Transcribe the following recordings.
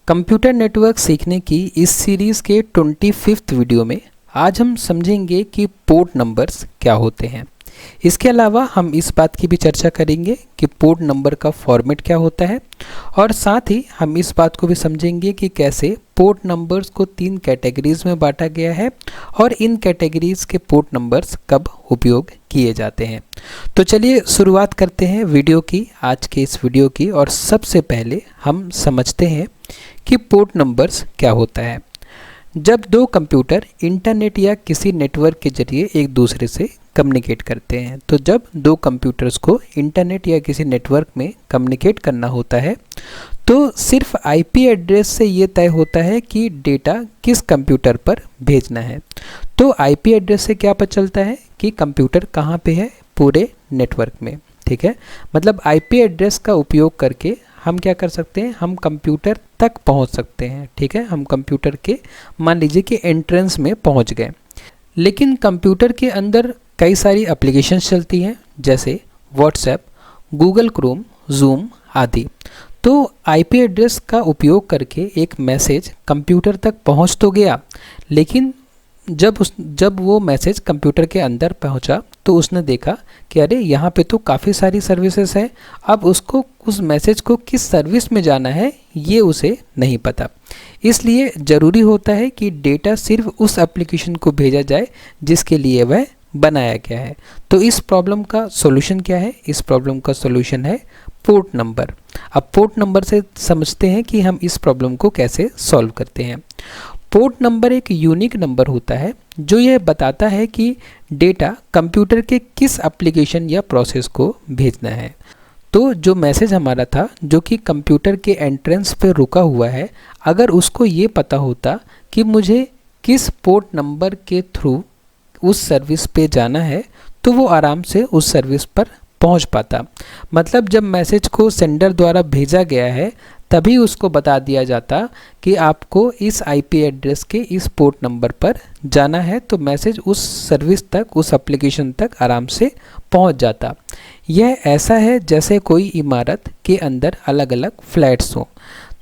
Computer network सीखने की इस सीरीज़ के 25th वीडियो में आज हम समझेंगे कि पोर्ट नंबर्स क्या होते हैं। इसके अलावा हम इस बात की भी चर्चा करेंगे कि पोर्ट नंबर का फॉर्मेट क्या होता है और साथ ही हम इस बात को भी समझेंगे कि कैसे पोर्ट नंबर्स को 3 कैटेगरीज में बांटा गया है और इन कैटेगरीज के पोर्ट नंबर्स कब उपयोग किए जाते हैं। तो चलिए शुरुआत करते हैं वीडियो की, आज के इस वीडियो की। और सबसे पहले हम समझते हैं कि पोर्ट नंबर्स क्या होता है। जब दो कंप्यूटर इंटरनेट या किसी नेटवर्क के जरिए एक दूसरे से कम्युनिकेट करते हैं, तो जब दो कंप्यूटर्स को इंटरनेट या किसी नेटवर्क में कम्युनिकेट करना होता है तो सिर्फ आईपी एड्रेस से ये तय होता है कि डेटा किस कंप्यूटर पर भेजना है। तो आईपी एड्रेस से क्या पता चलता है कि कंप्यूटर कहाँ पे है पूरे नेटवर्क में, ठीक है। मतलब आईपी एड्रेस का उपयोग करके हम क्या कर सकते हैं, हम कंप्यूटर तक पहुंच सकते हैं, ठीक है। हम कंप्यूटर के मान लीजिए कि एंट्रेंस में पहुंच गए, लेकिन कंप्यूटर के अंदर कई सारी एप्लीकेशंस चलती हैं जैसे व्हाट्सएप, गूगल क्रोम, जूम आदि। तो आईपी एड्रेस का उपयोग करके एक मैसेज कंप्यूटर तक पहुंच तो गया, लेकिन जब वो मैसेज कंप्यूटर के अंदर पहुंचा तो उसने देखा कि अरे यहाँ पे तो काफ़ी सारी सर्विसेज है। अब उसको उस मैसेज को किस सर्विस में जाना है ये उसे नहीं पता। इसलिए ज़रूरी होता है कि डेटा सिर्फ उस एप्लीकेशन को भेजा जाए जिसके लिए वह बनाया गया है। तो इस प्रॉब्लम का सॉल्यूशन क्या है? इस प्रॉब्लम का सॉल्यूशन है पोर्ट नंबर। अब पोर्ट नंबर से समझते हैं कि हम इस प्रॉब्लम को कैसे सॉल्व करते हैं। पोर्ट नंबर एक यूनिक नंबर होता है जो यह बताता है कि डेटा कंप्यूटर के किस एप्लीकेशन या प्रोसेस को भेजना है। तो जो मैसेज हमारा था जो कि कंप्यूटर के एंट्रेंस पे रुका हुआ है, अगर उसको ये पता होता कि मुझे किस पोर्ट नंबर के थ्रू उस सर्विस पे जाना है तो वो आराम से उस सर्विस पर पहुंच पाता। मतलब जब मैसेज को सेंडर द्वारा भेजा गया है तभी उसको बता दिया जाता कि आपको इस आईपी एड्रेस के इस पोर्ट नंबर पर जाना है, तो मैसेज उस सर्विस तक, उस एप्लीकेशन तक आराम से पहुंच जाता। यह ऐसा है जैसे कोई इमारत के अंदर अलग अलग फ्लैट्स हों।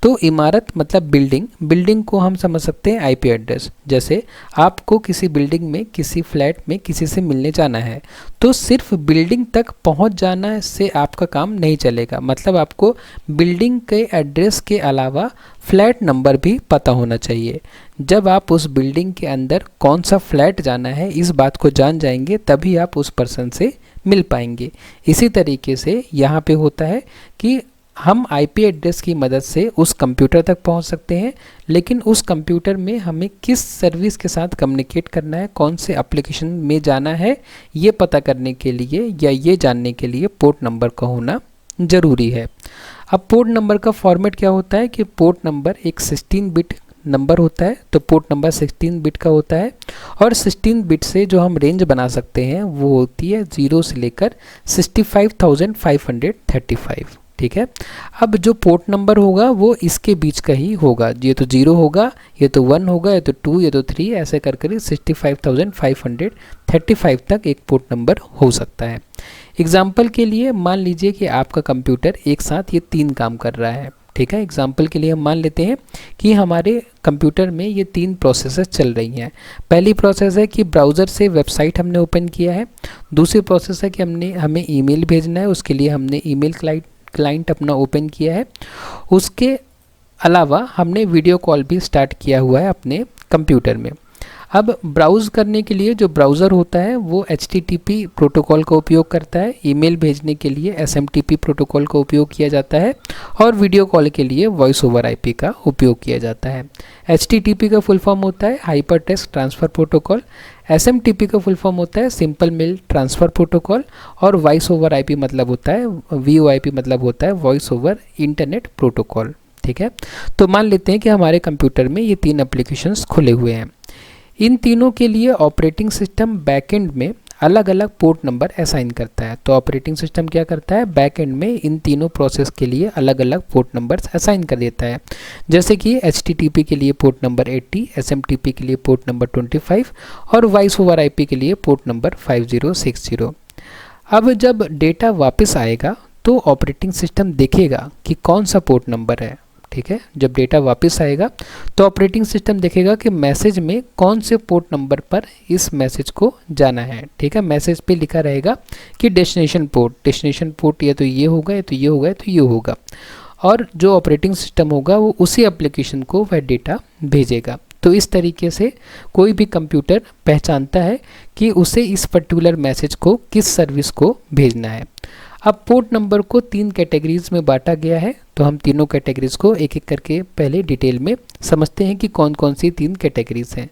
तो इमारत मतलब बिल्डिंग को हम समझ सकते हैं आईपी एड्रेस। जैसे आपको किसी बिल्डिंग में, किसी फ्लैट में किसी से मिलने जाना है तो सिर्फ बिल्डिंग तक पहुंच जाना से आपका काम नहीं चलेगा। मतलब आपको बिल्डिंग के एड्रेस के अलावा फ्लैट नंबर भी पता होना चाहिए। जब आप उस बिल्डिंग के अंदर कौन सा फ्लैट जाना है इस बात को जान जाएंगे तभी आप उस पर्सन से मिल पाएंगे। इसी तरीके से यहाँ पे होता है कि हम आईपी एड्रेस की मदद से उस कंप्यूटर तक पहुंच सकते हैं, लेकिन उस कंप्यूटर में हमें किस सर्विस के साथ कम्युनिकेट करना है, कौन से एप्लीकेशन में जाना है, ये पता करने के लिए या ये जानने के लिए पोर्ट नंबर का होना ज़रूरी है। अब पोर्ट नंबर का फॉर्मेट क्या होता है कि पोर्ट नंबर एक 16 बिट नंबर होता है। तो पोर्ट नंबर 16 बिट का होता है और 16 बिट से जो हम रेंज बना सकते हैं वो होती है 0 से लेकर 65,535, ठीक है। अब जो पोर्ट नंबर होगा वो इसके बीच का ही होगा। ये तो 0 होगा, ये तो 1 होगा, ये तो 2, ये तो 3, ऐसे कर 65,535 तक एक पोर्ट नंबर हो सकता है। एग्जाम्पल के लिए मान लीजिए कि आपका कंप्यूटर एक साथ ये 3 काम कर रहा है, ठीक है। एग्जाम्पल के लिए हम मान लेते हैं कि हमारे कंप्यूटर में ये 3 प्रोसेसेस चल रही हैं। पहली प्रोसेस है कि ब्राउज़र से वेबसाइट हमने ओपन किया है। दूसरी प्रोसेस है कि हमें ईमेल भेजना है, उसके लिए हमने ईमेल क्लाइंट अपना ओपन किया है। उसके अलावा हमने वीडियो कॉल भी स्टार्ट किया हुआ है अपने कंप्यूटर में। अब ब्राउज़ करने के लिए जो ब्राउज़र होता है वो HTTP प्रोटोकॉल का उपयोग करता है। ईमेल भेजने के लिए SMTP प्रोटोकॉल का उपयोग किया जाता है और वीडियो कॉल के लिए वॉइस ओवर IP का उपयोग किया जाता है। HTTP का फुल फॉर्म होता है hyper text transfer protocol, SMTP का फुल फॉर्म होता है सिंपल मेल ट्रांसफ़र प्रोटोकॉल और वॉइस ओवर IP मतलब होता है VoIP मतलब होता है वॉइस ओवर इंटरनेट प्रोटोकॉल, ठीक है। तो मान लेते हैं कि हमारे कंप्यूटर में ये 3 एप्लीकेशंस खुले हुए हैं। इन तीनों के लिए ऑपरेटिंग सिस्टम बैकएंड में अलग अलग पोर्ट नंबर असाइन करता है। तो ऑपरेटिंग सिस्टम क्या करता है, बैकएंड में इन तीनों प्रोसेस के लिए अलग अलग पोर्ट नंबर्स असाइन कर देता है। जैसे कि HTTP के लिए पोर्ट नंबर 80, SMTP के लिए पोर्ट नंबर 25 और वॉइस ओवर IP के लिए पोर्ट नंबर 5060। अब जब डेटा वापस आएगा तो ऑपरेटिंग सिस्टम देखेगा कि कौन सा पोर्ट नंबर है, ठीक है। जब डेटा वापस आएगा तो ऑपरेटिंग सिस्टम देखेगा कि मैसेज में कौन से पोर्ट नंबर पर इस मैसेज को जाना है, ठीक है। मैसेज पे लिखा रहेगा कि डेस्टिनेशन पोर्ट या तो ये होगा या तो ये होगा या तो ये होगा, और जो ऑपरेटिंग सिस्टम होगा वो उसी एप्लीकेशन को वह डेटा भेजेगा। तो इस तरीके से कोई भी कंप्यूटर पहचानता है कि उसे इस पर्टिकुलर मैसेज को किस सर्विस को भेजना है। अब पोर्ट नंबर को 3 कैटेगरीज में बांटा गया है, तो हम तीनों कैटेगरीज को एक एक करके पहले डिटेल में समझते हैं कि कौन कौन सी 3 कैटेगरीज हैं।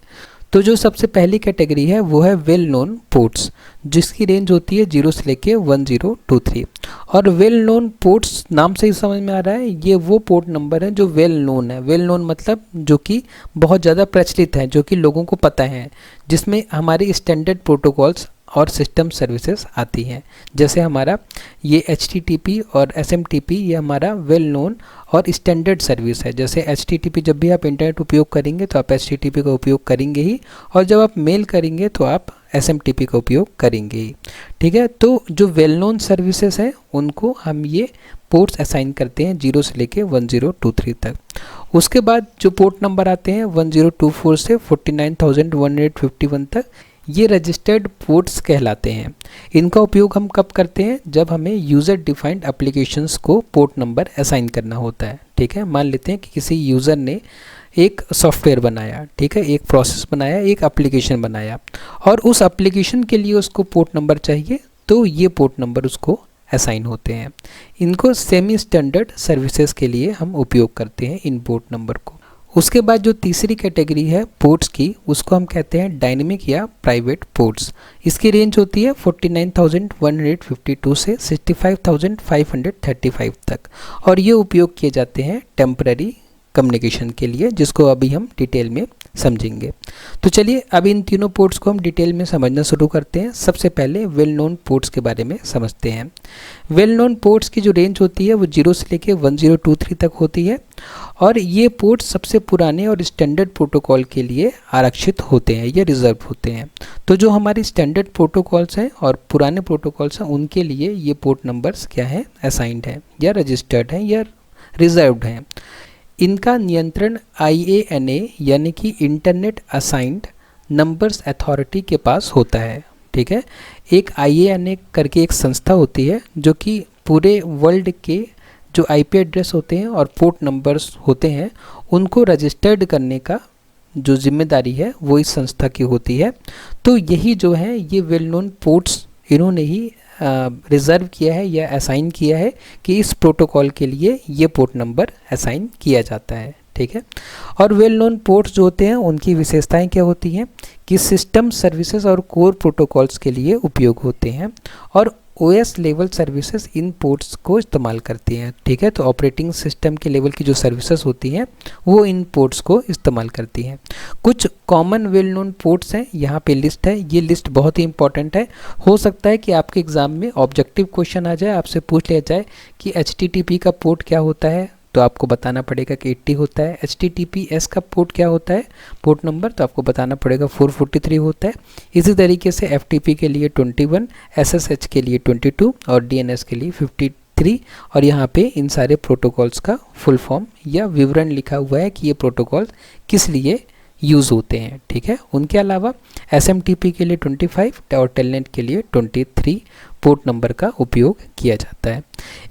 तो जो सबसे पहली कैटेगरी है वो है वेल नोन पोर्ट्स, जिसकी रेंज होती है 0 से लेके 1023। और वेल नोन पोर्ट्स नाम से ही समझ में आ रहा है, ये वो पोर्ट नंबर है जो वेल नोन है। वेल नोन मतलब जो कि बहुत ज़्यादा प्रचलित है, जो कि लोगों को पता है, जिसमें हमारी स्टैंडर्ड प्रोटोकॉल्स और सिस्टम सर्विसेज आती हैं। जैसे हमारा ये HTTP और SMTP, ये हमारा वेल नोन और स्टैंडर्ड सर्विस है। जैसे HTTP जब भी आप इंटरनेट उपयोग करेंगे तो आप HTTP का उपयोग करेंगे ही, और जब आप मेल करेंगे तो आप SMTP का उपयोग करेंगे ही, ठीक है। तो जो वेल नोन सर्विसेज हैं उनको हम ये पोर्ट्स असाइन करते हैं 0 से लेके 1023 तक। उसके बाद जो पोर्ट नंबर आते हैं 1024 से 49151 तक, ये रजिस्टर्ड पोर्ट्स कहलाते हैं। इनका उपयोग हम कब करते हैं? जब हमें यूज़र डिफाइंड एप्लीकेशंस को पोर्ट नंबर असाइन करना होता है, ठीक है। मान लेते हैं कि किसी यूज़र ने एक सॉफ्टवेयर बनाया, ठीक है, एक प्रोसेस बनाया, एक एप्लीकेशन बनाया, और उस एप्लीकेशन के लिए उसको पोर्ट नंबर चाहिए, तो ये पोर्ट नंबर उसको असाइन होते हैं। इनको सेमी स्टैंडर्ड सर्विसेज के लिए हम उपयोग करते हैं इन पोर्ट नंबर को। उसके बाद जो तीसरी कैटेगरी है पोर्ट्स की, उसको हम कहते हैं डायनेमिक या प्राइवेट पोर्ट्स। इसकी रेंज होती है 49,152 से 65,535 तक, और ये उपयोग किए जाते हैं टेम्पररी कम्युनिकेशन के लिए, जिसको अभी हम डिटेल में समझेंगे। तो चलिए अब इन तीनों पोर्ट्स को हम डिटेल में समझना शुरू करते हैं। सबसे पहले वेल नोन पोर्ट्स के बारे में समझते हैं। वेल नोन पोर्ट्स की जो रेंज होती है वो 0 से लेके 1023 तक होती है, और ये पोर्ट्स सबसे पुराने और स्टैंडर्ड प्रोटोकॉल के लिए आरक्षित होते हैं, ये रिजर्व होते हैं। तो जो हमारी स्टैंडर्ड प्रोटोकॉल्स हैं और पुराने प्रोटोकॉल्स हैं, उनके लिए ये पोर्ट नंबर्स क्या हैं? असाइंड हैं या रजिस्टर्ड हैं या रिजर्व्ड हैं। इनका नियंत्रण IANA यानी कि इंटरनेट असाइंड नंबर्स अथॉरिटी के पास होता है, ठीक है। एक IANA करके एक संस्था होती है जो कि पूरे वर्ल्ड के जो IP एड्रेस होते हैं और पोर्ट नंबर्स होते हैं उनको रजिस्टर्ड करने का जो जिम्मेदारी है वो इस संस्था की होती है। तो यही जो है ये वेल नोन पोर्ट्स इन्होंने ही रिज़र्व किया है या असाइन किया है कि इस प्रोटोकॉल के लिए ये पोर्ट नंबर असाइन किया जाता है, ठीक है। और वेल नोन पोर्ट्स जो होते हैं उनकी विशेषताएं क्या होती हैं कि सिस्टम सर्विसेज और कोर प्रोटोकॉल्स के लिए उपयोग होते हैं, और OS level services in ports को इस्तेमाल करती हैं, ठीक है। तो ऑपरेटिंग सिस्टम के लेवल की जो सर्विसेज होती हैं वो इन पोर्ट्स को इस्तेमाल करती हैं। कुछ कॉमन वेल नोन पोर्ट्स हैं, यहाँ पे लिस्ट है। ये लिस्ट बहुत ही इंपॉर्टेंट है। हो सकता है कि आपके एग्ज़ाम में ऑब्जेक्टिव क्वेश्चन आ जाए, आपसे पूछ लिया जाए कि HTTP का पोर्ट क्या होता है, तो आपको बताना पड़ेगा कि 80 होता है। HTTPS का पोर्ट क्या होता है, पोर्ट नंबर, तो आपको बताना पड़ेगा 443 होता है। इसी तरीके से FTP के लिए 21, SSH के लिए 22 और DNS के लिए 53, और यहाँ पे इन सारे प्रोटोकॉल्स का फुल फॉर्म या विवरण लिखा हुआ है कि ये प्रोटोकॉल किस लिए यूज़ होते हैं, ठीक है। उनके अलावा SMTP के लिए 25 और टेलनेट के लिए 23 पोर्ट नंबर का उपयोग किया जाता है।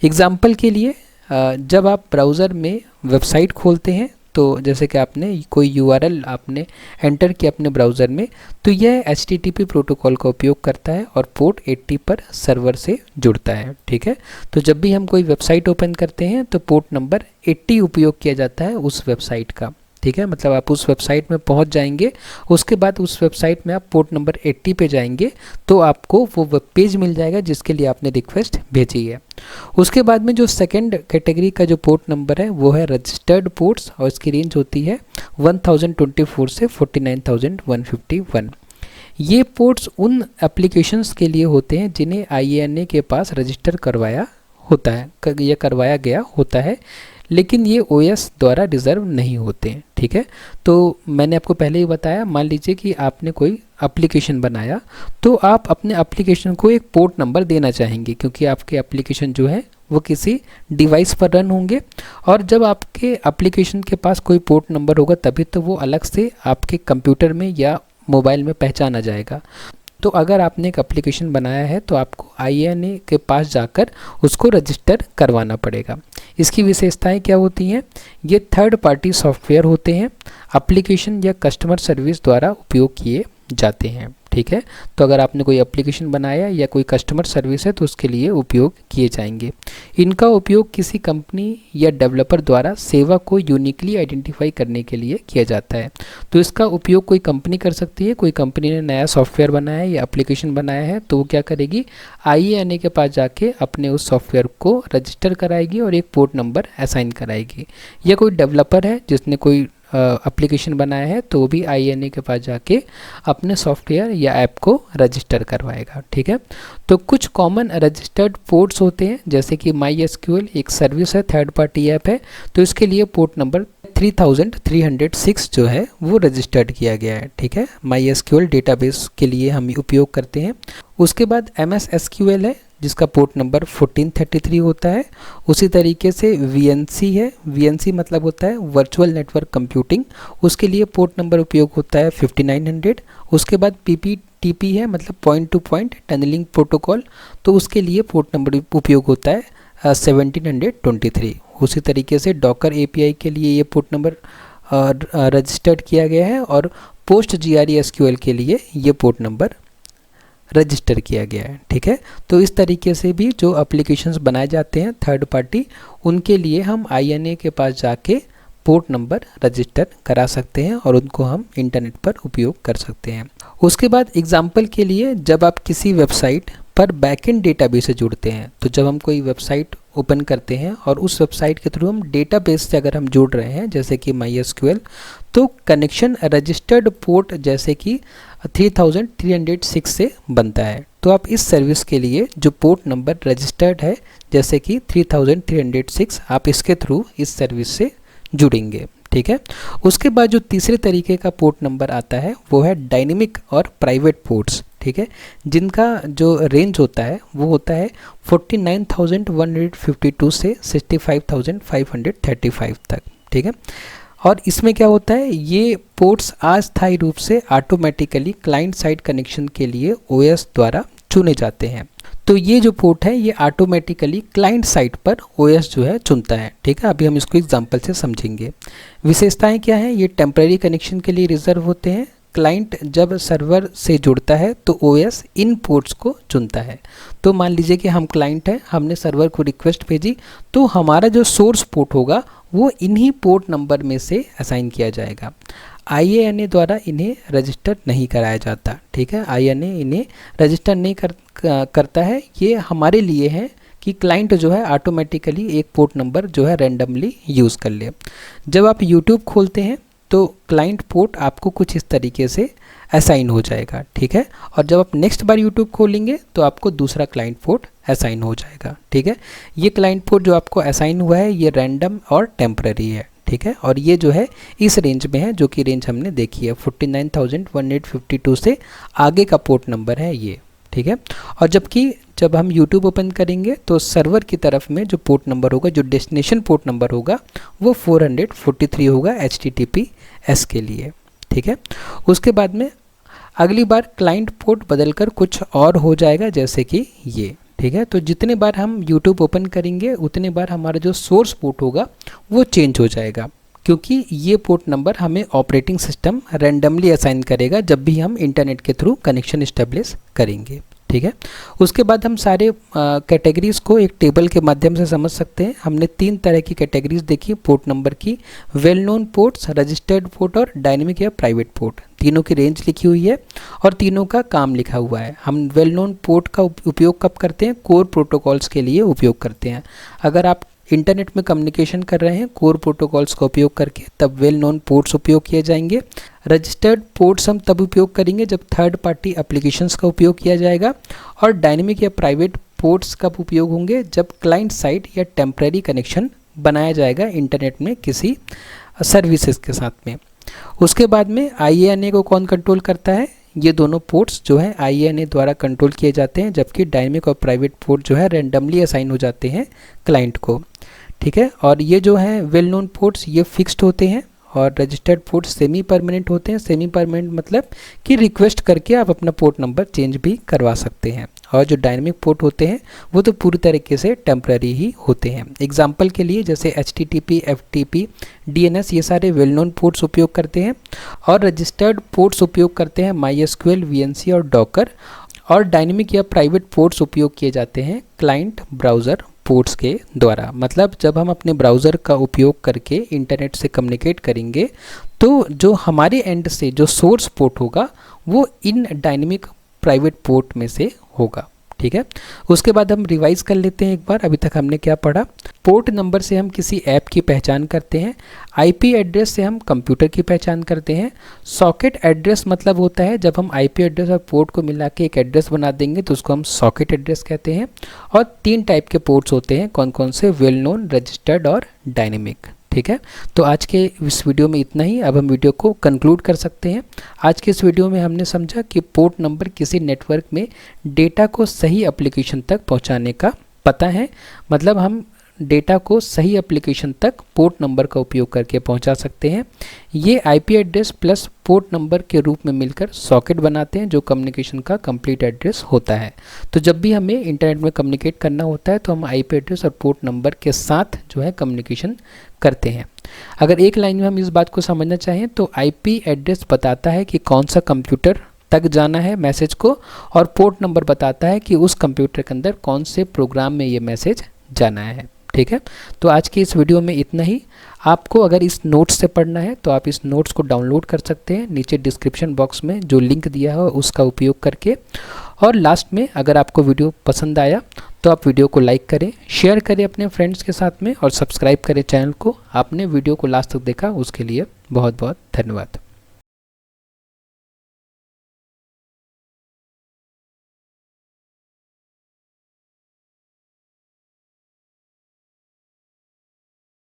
एग्जाम्पल के लिए जब आप ब्राउज़र में वेबसाइट खोलते हैं, तो जैसे कि आपने कोई URL आपने एंटर किया अपने ब्राउज़र में, तो यह HTTP प्रोटोकॉल का उपयोग करता है और पोर्ट 80 पर सर्वर से जुड़ता है, ठीक है। तो जब भी हम कोई वेबसाइट ओपन करते हैं तो पोर्ट नंबर 80 उपयोग किया जाता है उस वेबसाइट का, ठीक है। मतलब आप उस वेबसाइट में पहुंच जाएंगे, उसके बाद उस वेबसाइट में आप पोर्ट नंबर 80 पे जाएंगे तो आपको वो वेब पेज मिल जाएगा जिसके लिए आपने रिक्वेस्ट भेजी है। उसके बाद में जो सेकंड कैटेगरी का जो पोर्ट नंबर है वो है रजिस्टर्ड पोर्ट्स, और इसकी रेंज होती है 1024 से 49,151। ये पोर्ट्स उन एप्लीकेशंस के लिए होते हैं जिन्हें IANA के पास रजिस्टर करवाया होता है या करवाया गया होता है, लेकिन ये OS द्वारा रिजर्व नहीं होते हैं, ठीक है। तो मैंने आपको पहले ही बताया, मान लीजिए कि आपने कोई एप्लीकेशन बनाया, तो आप अपने एप्लीकेशन को एक पोर्ट नंबर देना चाहेंगे क्योंकि आपके एप्लीकेशन जो है वो किसी डिवाइस पर रन होंगे, और जब आपके एप्लीकेशन के पास कोई पोर्ट नंबर होगा तभी तो वो अलग से आपके कंप्यूटर में या मोबाइल में पहचाना जाएगा। तो अगर आपने एक एप्लीकेशन बनाया है तो आपको IANA के पास जाकर उसको रजिस्टर करवाना पड़ेगा। इसकी विशेषताएं क्या होती हैं? ये थर्ड पार्टी सॉफ्टवेयर होते हैं, एप्लीकेशन या कस्टमर सर्विस द्वारा उपयोग किए जाते हैं। ठीक है, तो अगर आपने कोई एप्लीकेशन बनाया या कोई कस्टमर सर्विस है तो उसके लिए उपयोग किए जाएंगे। इनका उपयोग किसी कंपनी या डेवलपर द्वारा सेवा को यूनिकली आइडेंटिफाई करने के लिए किया जाता है। तो इसका उपयोग कोई कंपनी कर सकती है। कोई कंपनी ने नया सॉफ्टवेयर बनाया है या एप्लीकेशन बनाया है तो वो क्या करेगी, IANA के पास जाके अपने उस सॉफ्टवेयर को रजिस्टर कराएगी और एक पोर्ट नंबर असाइन कराएगी। या कोई डेवलपर है जिसने कोई एप्लीकेशन बनाया है तो वो भी IANA के पास जाके अपने सॉफ्टवेयर या ऐप को रजिस्टर करवाएगा। ठीक है, तो कुछ कॉमन रजिस्टर्ड पोर्ट्स होते हैं, जैसे कि MySQL एक सर्विस है, थर्ड पार्टी ऐप है, तो इसके लिए पोर्ट नंबर 3306 जो है वो रजिस्टर्ड किया गया है। ठीक है, MySQL डेटाबेस के लिए हम उपयोग करते हैं। उसके बाद MS SQL है जिसका पोर्ट नंबर 1433 होता है। उसी तरीके से VNC है, VNC मतलब होता है वर्चुअल नेटवर्क कंप्यूटिंग, उसके लिए पोर्ट नंबर उपयोग होता है 5900। उसके बाद PPTP है मतलब point to point tunnelling protocol, तो उसके लिए पोर्ट नंबर उपयोग होता है 1723। उसी तरीके से डॉकर API के लिए ये पोर्ट नंबर रजिस्टर्ड किया गया है, और PostgreSQL के लिए ये पोर्ट नंबर रजिस्टर किया गया है। ठीक है, तो इस तरीके से भी जो एप्लीकेशंस बनाए जाते हैं थर्ड पार्टी, उनके लिए हम IANA के पास जाके पोर्ट नंबर रजिस्टर करा सकते हैं और उनको हम इंटरनेट पर उपयोग कर सकते हैं। उसके बाद एग्जाम्पल के लिए, जब आप किसी वेबसाइट पर बैकएंड डेटाबेस से जुड़ते हैं, तो जब हम कोई वेबसाइट ओपन करते हैं और उस वेबसाइट के थ्रू हम डेटाबेस से अगर हम जुड़ रहे हैं जैसे कि MySQL, तो कनेक्शन रजिस्टर्ड पोर्ट जैसे कि 3306 से बनता है। तो आप इस सर्विस के लिए जो पोर्ट नंबर रजिस्टर्ड है जैसे कि 3306, आप इसके थ्रू इस सर्विस से जुड़ेंगे। ठीक है, उसके बाद जो तीसरे तरीके का पोर्ट नंबर आता है वो है डायनेमिक और प्राइवेट पोर्ट्स। ठीक है, जिनका जो रेंज होता है वो होता है 49,152 से 65,535 तक। ठीक है, और इसमें क्या होता है, ये पोर्ट्स अस्थायी रूप से ऑटोमेटिकली क्लाइंट साइड कनेक्शन के लिए OS द्वारा चुने जाते हैं। तो ये जो पोर्ट है ये ऑटोमेटिकली क्लाइंट साइड पर OS जो है चुनता है। ठीक है, अभी हम इसको एग्जांपल से समझेंगे। विशेषताएं क्या हैं, ये टेम्परेरी कनेक्शन के लिए रिजर्व होते हैं। क्लाइंट जब सर्वर से जुड़ता है तो OS इन पोर्ट्स को चुनता है। तो मान लीजिए कि हम क्लाइंट हैं, हमने सर्वर को रिक्वेस्ट भेजी, तो हमारा जो सोर्स पोर्ट होगा वो इन्हीं पोर्ट नंबर में से असाइन किया जाएगा। IANA द्वारा इन्हें रजिस्टर नहीं कराया जाता। ठीक है, IANA इन्हें रजिस्टर नहीं करता है। ये हमारे लिए है कि क्लाइंट जो है ऑटोमेटिकली एक पोर्ट नंबर जो है रैंडमली यूज़ कर ले। जब आप YouTube खोलते हैं तो क्लाइंट पोर्ट आपको कुछ इस तरीके से असाइन हो जाएगा। ठीक है, और जब आप नेक्स्ट बार YouTube खोलेंगे तो आपको दूसरा क्लाइंट पोर्ट असाइन हो जाएगा। ठीक है, ये क्लाइंट पोर्ट जो आपको असाइन हुआ है ये रैंडम और टेम्पररी है। ठीक है, और ये जो है इस रेंज में है, जो कि रेंज हमने देखी है 49,152 से आगे का पोर्ट नंबर है ये। ठीक है, और जब हम YouTube ओपन करेंगे तो सर्वर की तरफ में जो पोर्ट नंबर होगा, जो डेस्टिनेशन पोर्ट नंबर होगा, वो 443 होगा HTTPS के लिए। ठीक है, उसके बाद में अगली बार क्लाइंट पोर्ट बदलकर कुछ और हो जाएगा जैसे कि ये। ठीक है, तो जितने बार हम YouTube ओपन करेंगे उतने बार हमारा जो सोर्स पोर्ट होगा वो चेंज हो जाएगा, क्योंकि ये पोर्ट नंबर हमें ऑपरेटिंग सिस्टम रैंडमली असाइन करेगा जब भी हम इंटरनेट के थ्रू कनेक्शन इस्टेब्लिश करेंगे। ठीक है, उसके बाद हम सारे कैटेगरीज़ को एक टेबल के माध्यम से समझ सकते हैं। हमने 3 तरह की कैटेगरीज देखी पोर्ट नंबर की, well known ports, registered port और डायनेमिक या प्राइवेट पोर्ट। तीनों की रेंज लिखी हुई है और तीनों का काम लिखा हुआ है। हम वेल नोन पोर्ट का उपयोग कब करते हैं, कोर प्रोटोकॉल्स के लिए उपयोग करते हैं। अगर आप इंटरनेट में कम्युनिकेशन कर रहे हैं कोर प्रोटोकॉल्स का उपयोग करके, तब वेल नोन पोर्ट्स उपयोग किए जाएंगे। रजिस्टर्ड पोर्ट्स हम तब उपयोग करेंगे जब थर्ड पार्टी एप्लीकेशंस का उपयोग किया जाएगा। और डायनेमिक या प्राइवेट पोर्ट्स कब उपयोग होंगे, जब क्लाइंट साइड या टेम्परेरी कनेक्शन बनाया जाएगा इंटरनेट में किसी सर्विसेज के साथ में। उसके बाद में IANA को कौन कंट्रोल करता है, ये दोनों पोर्ट्स जो है IANA द्वारा कंट्रोल किए जाते हैं, जबकि डायनेमिक और प्राइवेट पोर्ट जो है रैंडमली असाइन हो जाते हैं क्लाइंट को। ठीक है, और ये जो है वेल नोन पोर्ट्स ये फिक्स्ड होते हैं और रजिस्टर्ड पोर्ट सेमी परमानेंट होते हैं। सेमी परमानेंट मतलब कि रिक्वेस्ट करके आप अपना पोर्ट नंबर चेंज भी करवा सकते हैं। और जो डायनेमिक पोर्ट होते हैं वो तो पूरी तरीके से टेम्पररी ही होते हैं। एग्जांपल के लिए जैसे HTTP, FTP, DNS ये सारे वेल नोन पोर्ट्स उपयोग करते हैं, और रजिस्टर्ड पोर्ट्स उपयोग करते हैं MySQL, VNC और डॉकर। और डायनेमिक या प्राइवेट पोर्ट्स उपयोग किए जाते हैं क्लाइंट ब्राउज़र पोर्ट्स के द्वारा। मतलब जब हम अपने ब्राउज़र का उपयोग करके इंटरनेट से कम्युनिकेट करेंगे तो जो हमारे एंड से जो सोर्स पोर्ट होगा वो इन डायनेमिक प्राइवेट पोर्ट में से होगा। ठीक है, उसके बाद हम रिवाइज कर लेते हैं एक बार। अभी तक हमने क्या पढ़ा? पोर्ट नंबर से हम किसी ऐप की पहचान करते हैं। IP एड्रेस से हम कंप्यूटर की पहचान करते हैं। सॉकेट एड्रेस मतलब होता है जब हम IP एड्रेस और पोर्ट को मिला के एक एड्रेस बना देंगे तो उसको हम सॉकेट एड्रेस कहते हैं। और 3 टाइप के पोर्ट्स होते हैं, कौन कौन से? वेल नोन, रजिस्टर्ड और डायनेमिक। ठीक है, तो आज के इस वीडियो में इतना ही। अब हम वीडियो को कंक्लूड कर सकते हैं। आज के इस वीडियो में हमने समझा कि पोर्ट नंबर किसी नेटवर्क में डेटा को सही एप्लीकेशन तक पहुंचाने का पता है। मतलब हम डेटा को सही एप्लीकेशन तक पोर्ट नंबर का उपयोग करके पहुंचा सकते हैं। ये IP address plus port number के रूप में मिलकर सॉकेट बनाते हैं जो कम्युनिकेशन का कंप्लीट एड्रेस होता है। तो जब भी हमें इंटरनेट में कम्युनिकेट करना होता है तो हम IP एड्रेस और पोर्ट नंबर के साथ जो है कम्युनिकेशन करते हैं। अगर एक लाइन में हम इस बात को समझना चाहें तो IP एड्रेस बताता है कि कौन सा कंप्यूटर तक जाना है मैसेज को, और पोर्ट नंबर बताता है कि उस कंप्यूटर के अंदर कौन से प्रोग्राम में ये मैसेज जाना है। ठीक है, तो आज की इस वीडियो में इतना ही। आपको अगर इस नोट्स से पढ़ना है तो आप इस नोट्स को डाउनलोड कर सकते हैं नीचे डिस्क्रिप्शन बॉक्स में जो लिंक दिया है उसका उपयोग करके। और लास्ट में अगर आपको वीडियो पसंद आया तो आप वीडियो को लाइक करें, शेयर करें अपने फ्रेंड्स के साथ में और सब्सक्राइब करें चैनल को। आपने वीडियो को लास्ट तक देखा उसके लिए बहुत बहुत धन्यवाद।